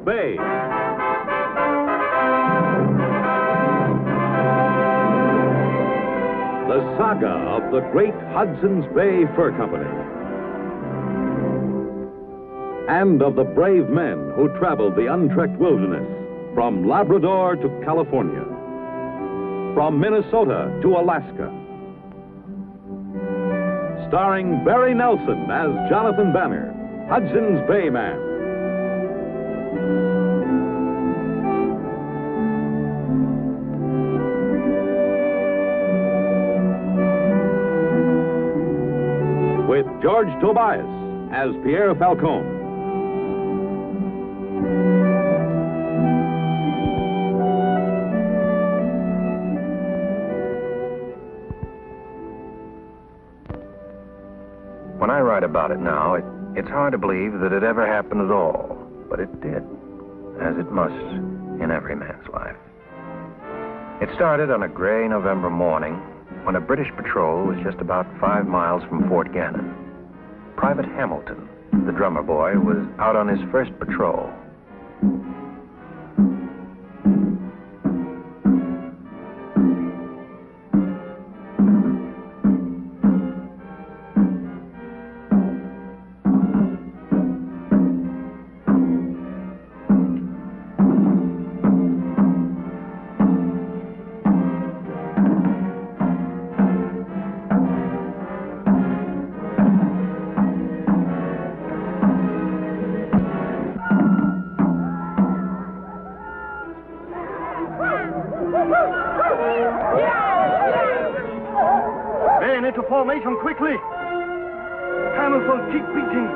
Bay. The saga of the great Hudson's Bay Fur Company. And of the brave men who traveled the untrekked wilderness from Labrador to California, from Minnesota to Alaska. Starring Barry Nelson as Jonathan Banner, Hudson's Bay Man. With George Tobias as Pierre Falcon. When I write about it now, it's hard to believe that it ever happened at all. But it did, as it must in every man's life. It started on a gray November morning when a British patrol was just about 5 miles from Fort Gannon. Private Hamilton, the drummer boy, was out on his first patrol. Bayonet to formation quickly. Hamilton, keep beating.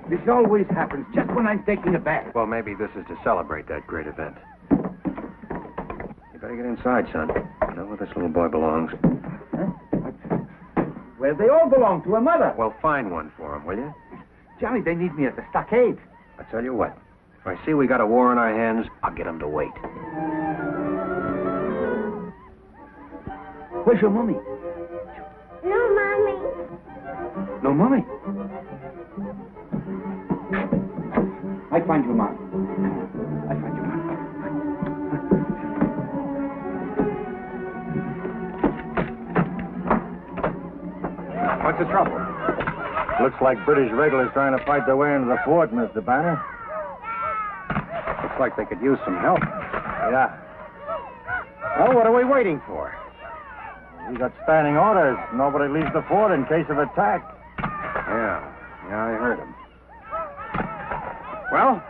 This always happens just when I'm taking a bath. Well, maybe this is to celebrate that great event. You better get inside, son. You know where this little boy belongs. Huh? Well, they all belong to a mother. Well, find one for him, will you? Johnny, they need me at the stockade. I tell you what. If I see we got a war on our hands, I'll get them to wait. Where's your mommy? No, Mommy. No mommy. I find your mom. I find your mom. What's the trouble? Looks like British regulars trying to fight their way into the fort, Mr. Banner. Looks like they could use some help. Yeah. Well, what are we waiting for? We got standing orders. Nobody leaves the fort in case of attack. Yeah, I heard him. Well,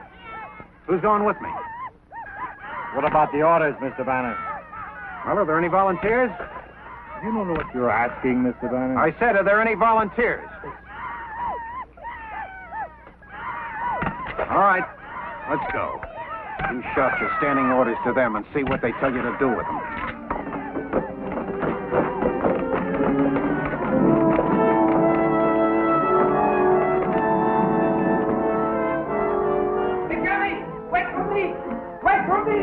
who's going with me? What about the orders, Mr. Banner? Well, are there any volunteers? You don't know what you're asking, Mr. Banner. I said, are there any volunteers? All right, let's go. You shout your standing orders to them and see what they tell you to do with them. Wait for me! Wait for me!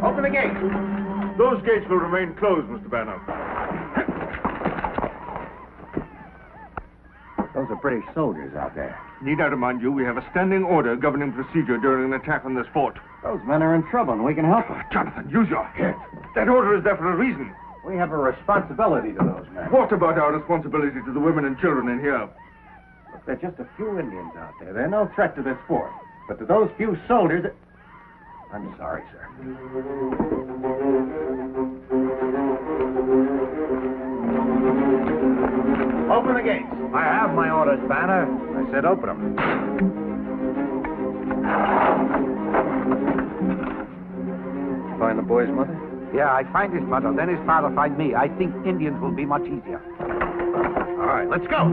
Open the gates. Those gates will remain closed, Mr. Banner. Those are British soldiers out there. Need I remind you, we have a standing order governing procedure during an attack on this fort. Those men are in trouble, and we can help them. Jonathan, use your head. That order is there for a reason. We have a responsibility to those men. What about our responsibility to the women and children in here? Look, there are just a few Indians out there. They're no threat to this fort. But to those few soldiers... I'm sorry, sir. Open the gates. I have my orders, Banner. I said open them. Find the boy's mother? Yeah, I find his mother, then his father find me. I think Indians will be much easier. All right, let's go.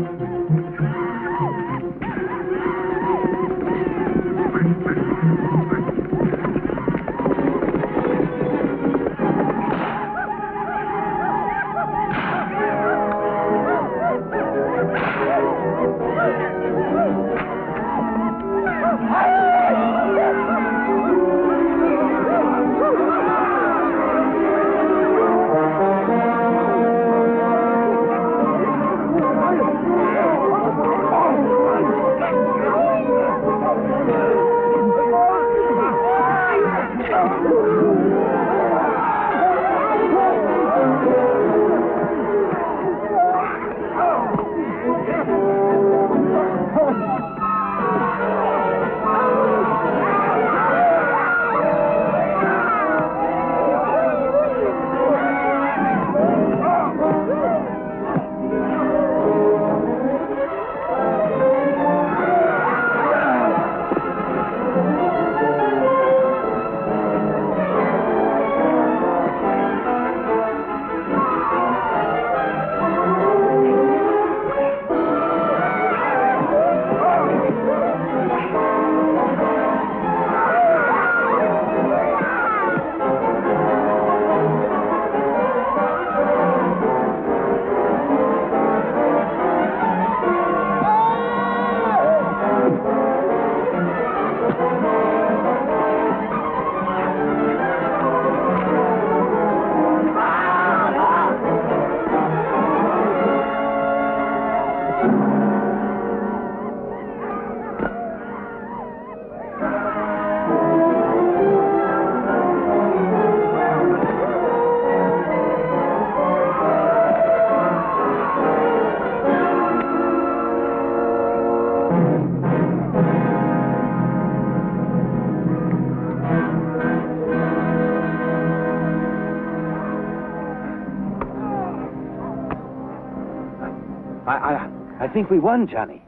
I think we won, Johnny.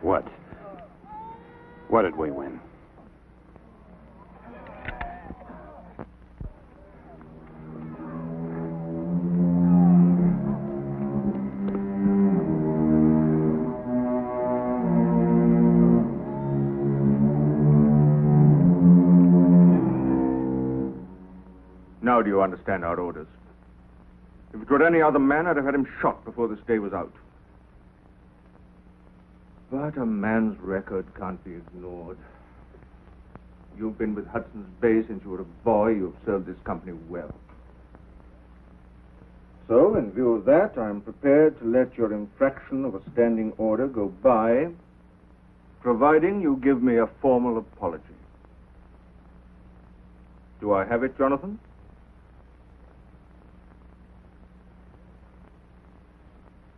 What? What did we win? Now do you understand our orders? If it were any other man, I'd have had him shot before this day was out. But a man's record can't be ignored. You've been with Hudson's Bay since you were a boy. You've served this company well. So, in view of that, I'm prepared to let your infraction of a standing order go by, providing you give me a formal apology. Do I have it, Jonathan?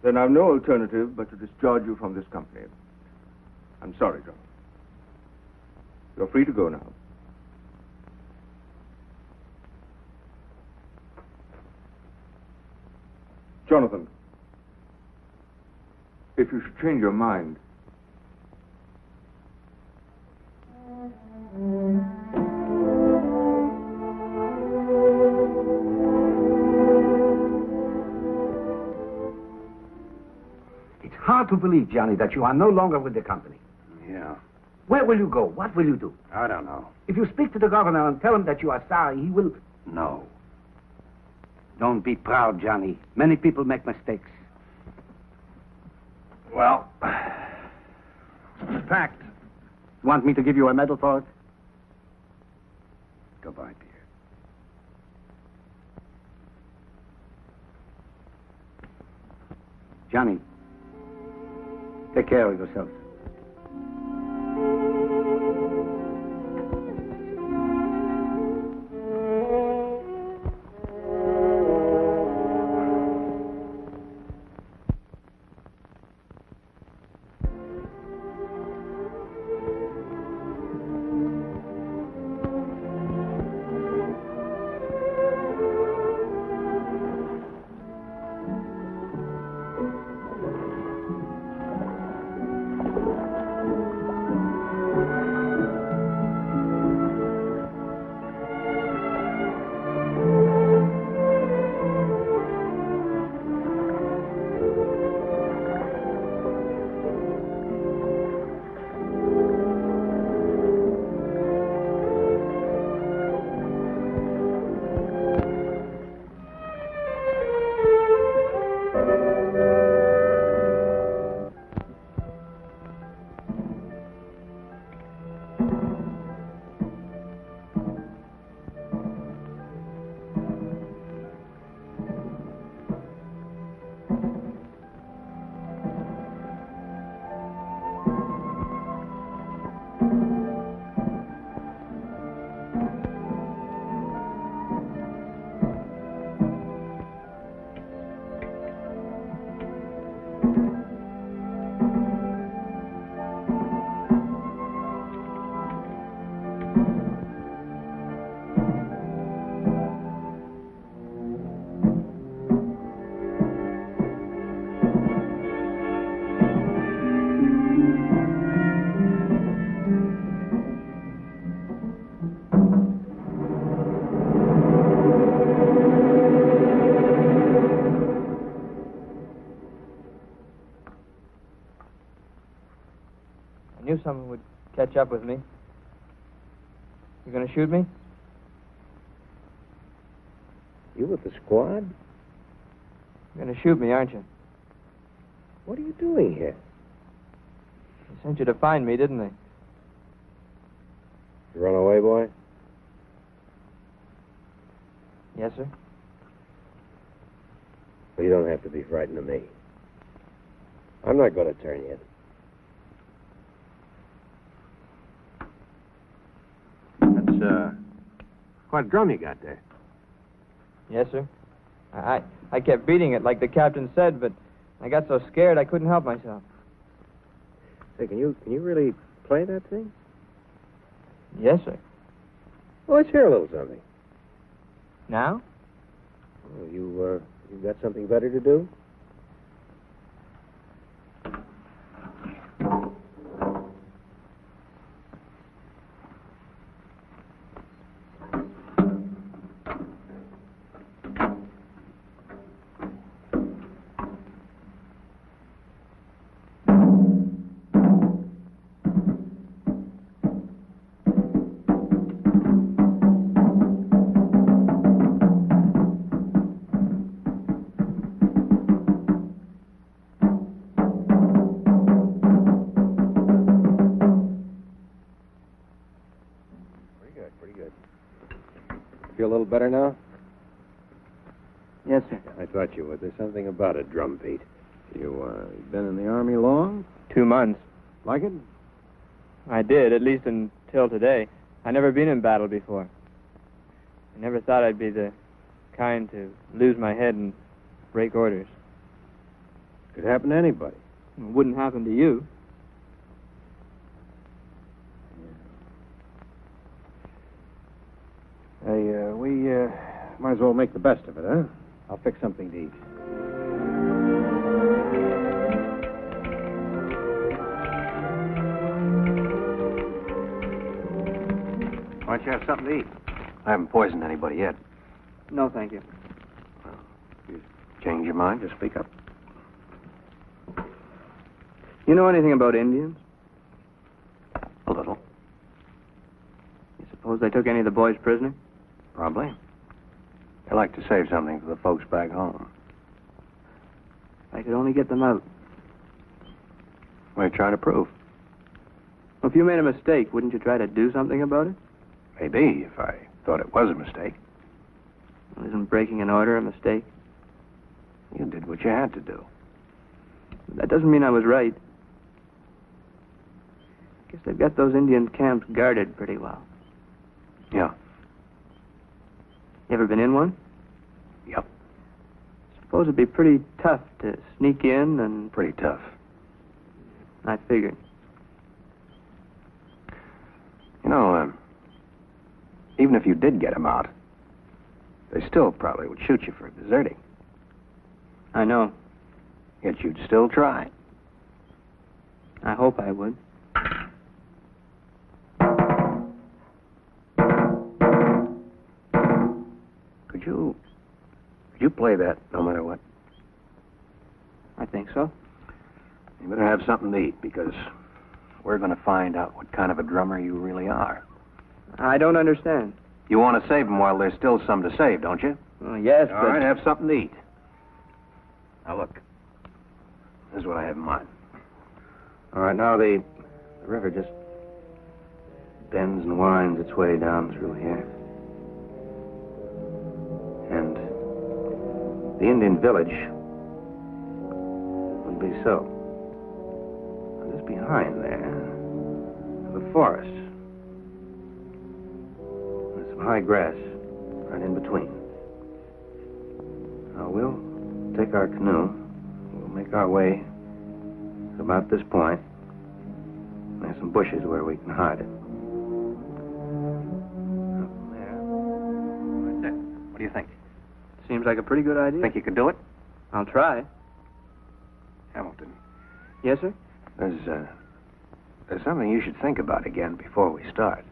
Then I've no alternative but to discharge you from this company. I'm sorry, Jonathan. You're free to go now. Jonathan, if you should change your mind... It's hard to believe, Johnny, that you are no longer with the company. Yeah. Where will you go? What will you do? I don't know. If you speak to the governor and tell him that you are sorry, he will... No. Don't be proud, Johnny. Many people make mistakes. Well, it's packed. You want me to give you a medal for it? Goodbye, dear. Johnny, take care of yourself. I knew someone would catch up with me. You gonna shoot me? You with the squad? You're gonna shoot me, aren't you? What are you doing here? They sent you to find me, didn't they? You run away, boy? Yes, sir. Well, you don't have to be frightened of me. I'm not going to turn you in. That's, quite a drum you got there. Yes, sir. I kept beating it like the captain said, but I got so scared I couldn't help myself. Say, can you really play that thing? Yes, sir. Well, let's hear a little something. Now? Oh, you got something better to do? feel a little better now? Yes, sir. I thought you would. There's something about it, Drum Pete. You, been in the Army long? 2 months. Like it? I did, at least until today. I never been in battle before. I never thought I'd be the kind to lose my head and break orders. Could happen to anybody. It wouldn't happen to you. Hey, we might as well make the best of it, huh? I'll fix something to eat. Why don't you have something to eat? I haven't poisoned anybody yet. No, thank you. If you change your mind, just speak up. You know anything about Indians? A little. You suppose they took any of the boys prisoner? Probably. They like to save something for the folks back home. If I could only get them out. What are you trying to prove? Well, if you made a mistake, wouldn't you try to do something about it? Maybe, if I thought it was a mistake. Well, isn't breaking an order a mistake? You did what you had to do. That doesn't mean I was right. I guess they've got those Indian camps guarded pretty well. Yeah. You ever been in one? Yep. Suppose it'd be pretty tough to sneak in and... Pretty tough. I figured. You know, even if you did get them out, they still probably would shoot you for deserting. I know. Yet you'd still try. I hope I would. Could you play that no matter what? I think so. You better have something to eat, because we're going to find out what kind of a drummer you really are. I don't understand. You want to save them while there's still some to save, don't you? Well, yes, All right, have something to eat. Now, look. This is what I have in mind. All right, now the river just bends and winds its way down through here. And the Indian village would be so. Just behind there, the forest. There's some high grass right in between. Now, we'll take our canoe. We'll make our way to about this point. There's some bushes where we can hide it. Up there. Right there. What do you think? Seems like a pretty good idea. Think you could do it? I'll try. Hamilton, Yes, sir? there's something you should think about again before we start.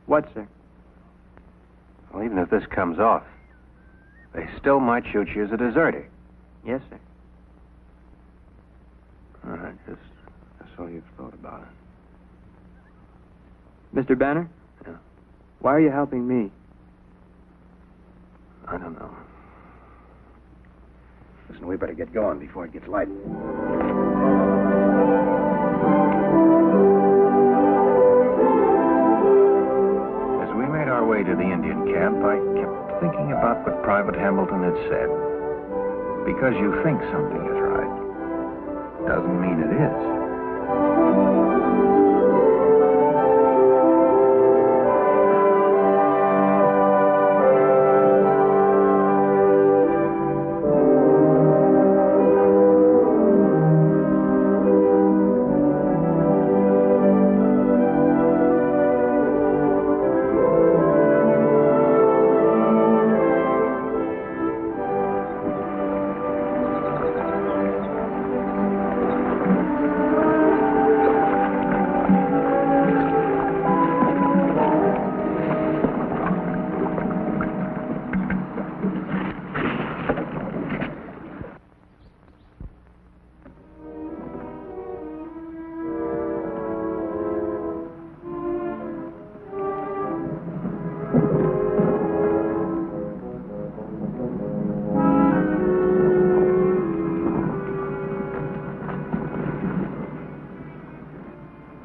What, sir? Well, even if this comes off, they still might shoot you as a deserter. Yes, sir. All right, just so you've thought about it. Mr. Banner? Yeah? Why are you helping me? I don't know. Listen, we better get going before it gets light. As we made our way to the Indian camp, I kept thinking about what Private Hamilton had said. Because you think something is right, doesn't mean it is.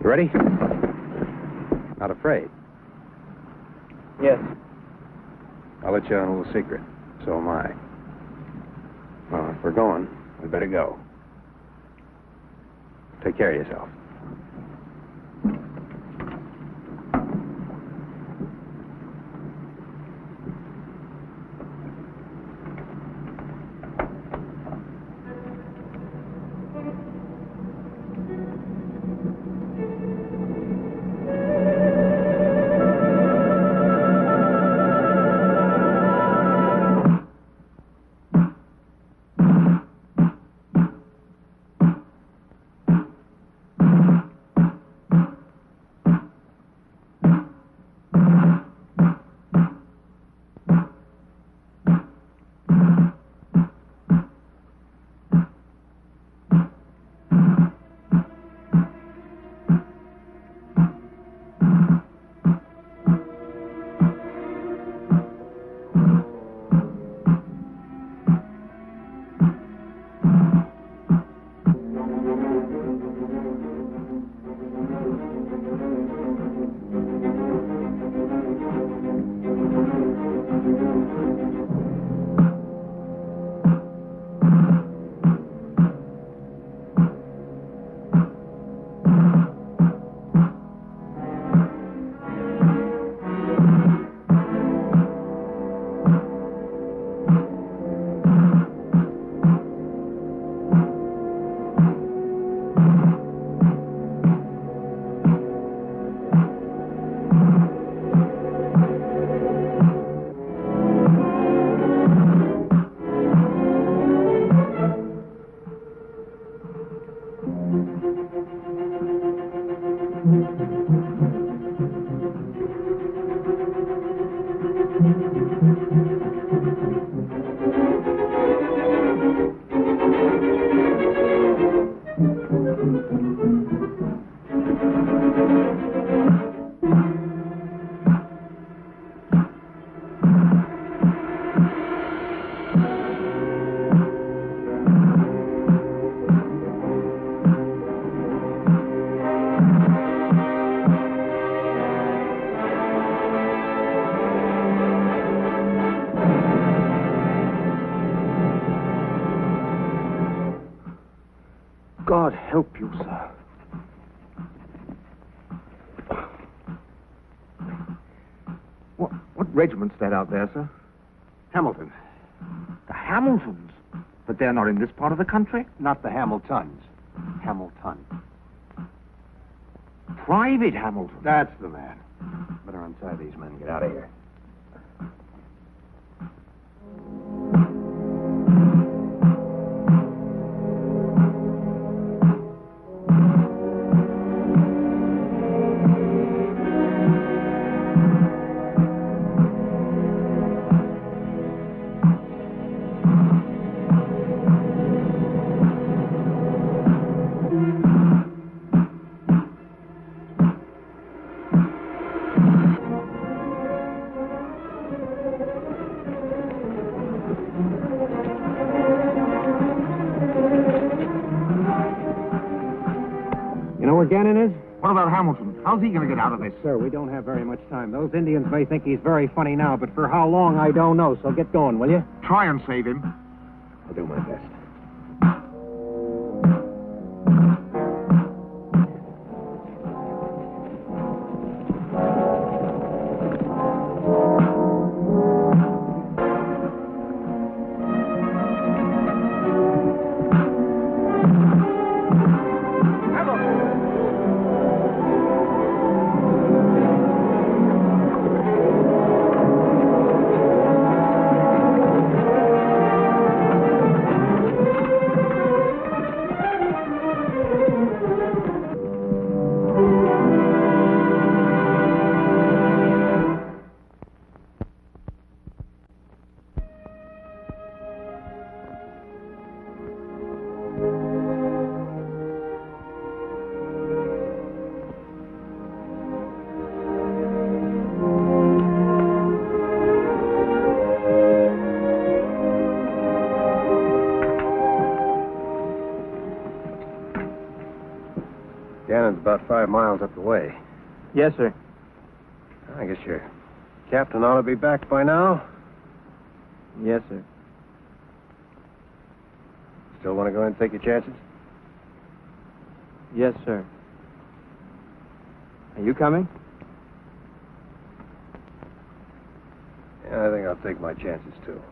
You ready? Not afraid? Yes. I'll let you on a little secret. So am I. Well, if we're going, we better go. Take care of yourself. God help you, sir. What regiment's that out there, sir? Hamilton. The Hamiltons? But they're not in this part of the country? Not the Hamiltons. Hamilton. Private Hamilton? That's the man. Better untie these men and get out of here. Where Gannon is? What about Hamilton? How's he going to get out of this? Sir, we don't have very much time. Those Indians may think he's very funny now, but for how long, I don't know. So get going, will you? Try and save him. I'll do my best. Gannon's about 5 miles up the way. Yes, sir. I guess your captain ought to be back by now. Yes, sir. Still want to go ahead and take your chances? Yes, sir. Are you coming? Yeah, I think I'll take my chances, too.